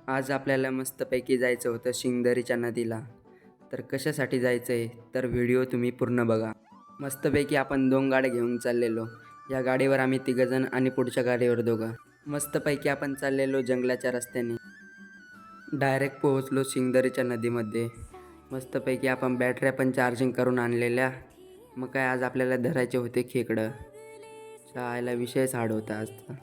आज आपल्याला मस्तपैकी जायचं होतं शिंगदरीच्या नदीला. तर कशासाठी जायचं आहे तर व्हिडिओ तुम्ही पूर्ण बघा. मस्तपैकी आपण 2 गाड्या घेऊन चाललेलो. या गाडीवर आम्ही तिघंजण आणि पुढच्या गाडीवर दोघं. मस्तपैकी आपण चाललेलो जंगलाच्या रस्त्याने. डायरेक्ट पोहोचलो शिंगदरीच्या नदीमध्ये. मस्तपैकी आपण बॅटऱ्या पण चार्जिंग करून आणलेल्या. मग काय आज आपल्याला धरायचे होते खेकडं. चायला विषयच हार्ड होता आजचा.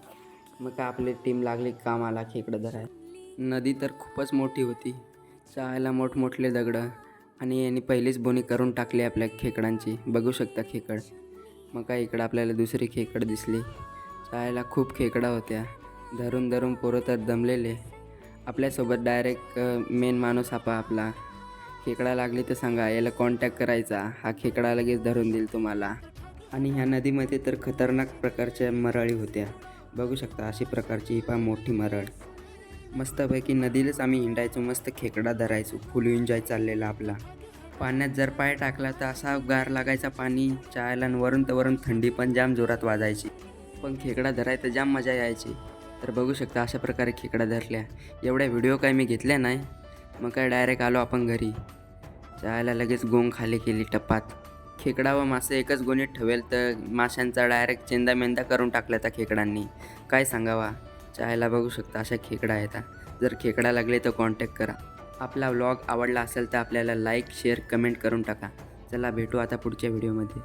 मग काय आपली टीम लागली कामाला खेकडं धरायला. नदी तर खूपच मोठी होती. चायला मोठमोठले दगडं आणि यांनी पहिलीच बोनी करून टाकली आपल्या खेकडांची. बघू शकता खेकड. मग काय इकडं आपल्याला दुसरी खेकड दिसली. चायला खूप खेकडा होत्या. धरून धरून पोरं तर दमलेले. आपल्यासोबत डायरेक्ट मेन माणूस आपला. खेकडा लागली तर सांगा, याला कॉन्टॅक्ट करायचा. हा खेकडा लगेच धरून देईल तुम्हाला. आणि ह्या नदीमध्ये तर खतरनाक प्रकारच्या मरळी होत्या. बघू शकता अशी प्रकारची ही फार मोठी मरळ. मस्तपैकी नदीलाच आम्ही हिंडायचो, मस्त खेकडा धरायचो. फुल एन्जॉय चाललेला आपला. पाण्यात जर पाय टाकला तर असा गार लागायचा पाणी चायला, आणि वरून तर वरून थंडी पण जाम जोरात वाजायची. पण खेकडा धरायला जाम मजा यायची. तर बघू शकता अशा प्रकारे खेकडा धरल्या. एवढ्या व्हिडिओ काय मी घेतल्या नाही. मग काय डायरेक्ट आलो आपण घरी. चायला लगेच गोंग खाली केली टपात. खेकडा व मासे एकच गोणीत ठेवेल तर माशांचा डायरेक्ट चेंदामेंदा करून टाकला त्या खेकडांनी. काय सांगावा. चायला बघू शकता अशा खेकडा येतात. जर खेकडा लागले तर कॉन्टॅक्ट करा. आपला व्लॉग आवडला असेल तर आपल्याला लाईक शेअर कमेंट करून टाका. चला भेटू आता पुढच्या व्हिडिओमध्ये.